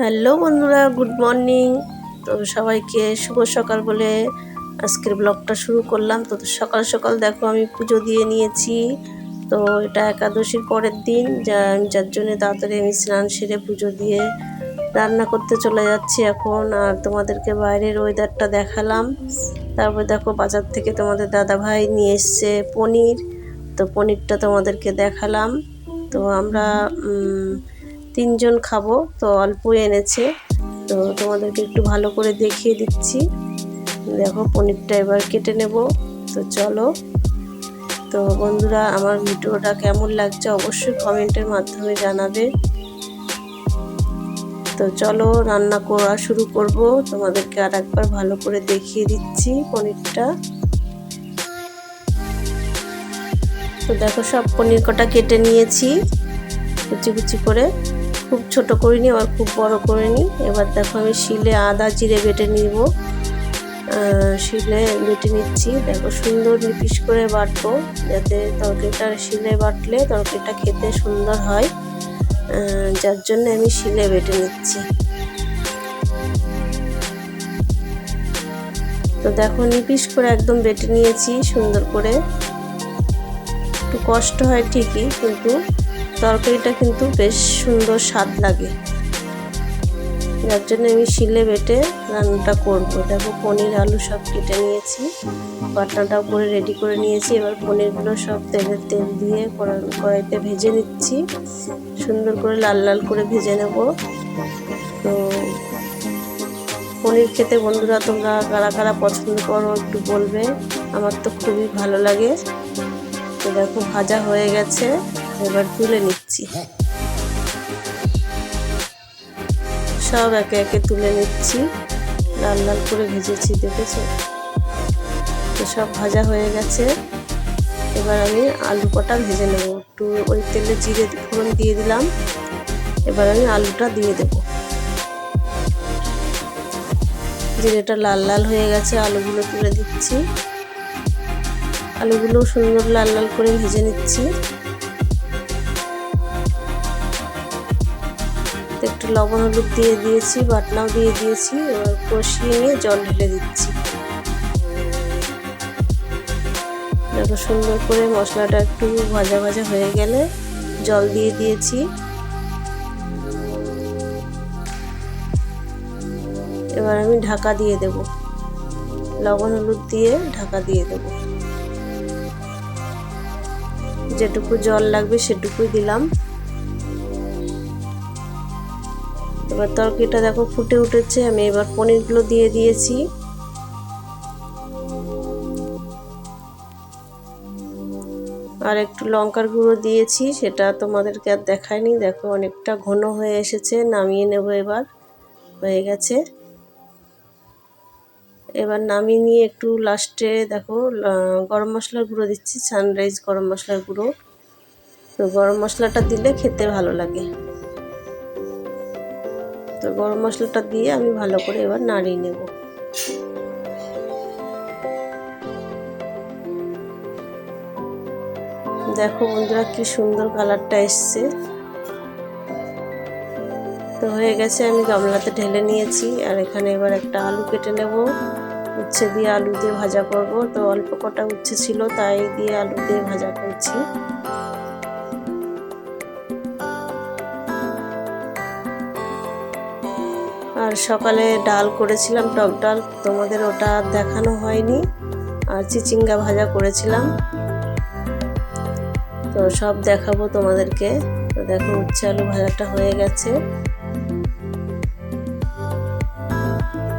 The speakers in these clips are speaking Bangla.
হ্যালো বন্ধুরা, গুড মর্নিং। তো সবাইকে শুভ সকাল বলে আজকের ব্লগটা শুরু করলাম। তো সকাল সকাল দেখো আমি পুজো দিয়ে নিয়েছি। তো এটা একাদশীর পরের দিন, যার জন্য তাড়াতাড়ি আমি স্নান সেরে পুজো দিয়ে রান্না করতে চলে যাচ্ছি এখন। আর তোমাদেরকে বাইরের ওয়েদারটা দেখালাম। তারপর দেখো বাজার থেকে তোমাদের দাদা ভাই নিয়ে এসছে পনির। তো পনিরটা তোমাদেরকে দেখালাম। তো আমরা 3 জন খাবো, তো অল্পই এনেছে। তো তোমাদেরকে একটু ভালো করে দেখিয়ে দিচ্ছি। দেখো পনিরটা এবার কেটে নেব। তো চলো। তো বন্ধুরা, আমার ভিডিওটা কেমন লাগছে অবশ্যই কমেন্টের মাধ্যমে জানাবে। তো চলো রান্না করা শুরু করব। তোমাদেরকে আর একবার ভালো করে দেখিয়ে দিচ্ছি পনিরটা। তো দেখো সব পনির কটা কেটে নিয়েছি কুচি কুচি করে, খুব ছোট করিনি আর খুব বড় করিনি। এবার দেখো আমি শিলে আদা জিরে বেটে নিব। শিলে বেটে নিচ্ছি। দেখো সুন্দর পিস করে বাটবো, যাতে তরকারিটা শিলে বাটলে তরকারিটা খেতে সুন্দর হয়। যার জন্য আমি শিলে বেটে নিচ্ছি। তো দেখো নিপিস করে একদম বেটে নিয়েছি সুন্দর করে। একটু কষ্ট হয় ঠিকই, কিন্তু তরকারিটা কিন্তু বেশ সুন্দর স্বাদ লাগে। যার জন্য আমি শিলে বেটে রান্নাটা করব। দেখো পনির আলু সব কেটে নিয়েছি, বাটনাটাও করে রেডি করে নিয়েছি। এবার পনিরগুলো সব তেল দিয়ে কড়াইতে ভেজে নিচ্ছি। সুন্দর করে লাল লাল করে ভেজে নেব। তো পনির খেতে বন্ধুরা তোমরা কারা কারা পছন্দ করো একটু বলবে, আমার তো খুবই ভালো লাগে। তো দেখো ভাজা হয়ে গেছে, এবার তুলে নিচ্ছি। সব একে একে তুলে নিচ্ছি। লাল লাল করে ভেজেছি, দেখেছো? তো সব ভাজা হয়ে গেছে। এবার আমি আলু কটা ভেজে নেব। একটু ওই তেলে জিরে ফোড়ন দিয়ে দিলাম। এবার আমি আলুটা দিয়ে দেব। জিরেটা লাল লাল হয়ে গেছে, আলুগুলো তুলে দিচ্ছি। আলুগুলো সুন্দর লাল লাল করে ভেজে নিচ্ছি। একটু লবণ হলুদ দিয়ে দিয়েছি, বাটনাও দিয়ে দিয়েছি। এবার কষিয়ে নিয়ে জল ঢেলে দিচ্ছি। দেখো সুন্দর করে মশলাটা একটু ভাজা ভাজা হয়ে গেলে জল দিয়ে দিয়েছি। এবার আমি ঢাকা দিয়ে দেব, লবণ হলুদ দিয়ে ঢাকা দিয়ে দেব। যেটুকু জল লাগবে সেটুকুই দিলাম। এবার তরকারিটা দেখো ফুটে উঠেছে। আমি এবার পনিরগুলো দিয়ে দিয়েছি। আর একটু লঙ্কার গুঁড়ো দিয়েছি, সেটা তোমাদেরকে আর দেখায়নি। দেখো অনেকটা ঘন হয়ে এসেছে, নামিয়ে নেব। এবার হয়ে গেছে। এবার নামিয়ে নিয়ে একটু লাস্টে দেখো গরম মশলার গুঁড়ো দিচ্ছি, সানরাইজ গরম মশলার গুঁড়ো। তো গরম মশলাটা দিলে খেতে ভালো লাগে। তো গরম মশলাটা দিয়ে আমি ভালো করে এবার নাড়িয়ে নেব। দেখো বন্ধুরা কি সুন্দর কালারটা এসছে। তো হয়ে গেছে, আমি গামলাতে ঢেলে নিয়েছি। আর এখানে এবার একটা আলু কেটে নেব। উচ্ছে দিয়ে আলু দিয়ে ভাজা করব। তো অল্প কটা উচ্ছে ছিল, তাই দিয়ে আলু দিয়ে ভাজা করছি। আর সকালে ডাল করেছিলাম, টক ডাল, তোমাদের ওটা দেখানো হয়নি। আর চিচিঙ্গা ভাজা করেছিলাম, তো সব দেখাবো তোমাদেরকে। তো দেখো উচ্ছে আলু ভাজাটা হয়ে গেছে।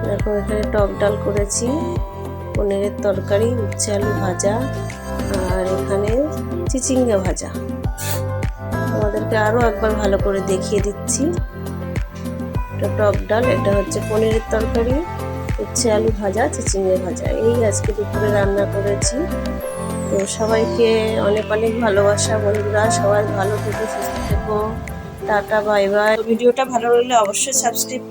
দেখো এখানে টক ডাল করেছি, পনিরের তরকারি, উচ্ছে আলু ভাজা, আর এখানে চিচিঙ্গা ভাজা। তোমাদেরকে আরও একবার ভালো করে দেখিয়ে দিচ্ছি। এটা টক ডাল, এটা হচ্ছে পনিরের তরকারি, উচ্ছে আলু ভাজা, চিচিঙ্গা ভাজা। এই আজকে দুপুরে রান্না করেছি। তো সবাইকে অনেক অনেক ভালোবাসা বন্ধুরা। সবাই ভালো থেকো, সুস্থ থেকো। Tata, bye bye. ভিডিওটা ভালো লাগলে অবশ্যই সাবস্ক্রাইব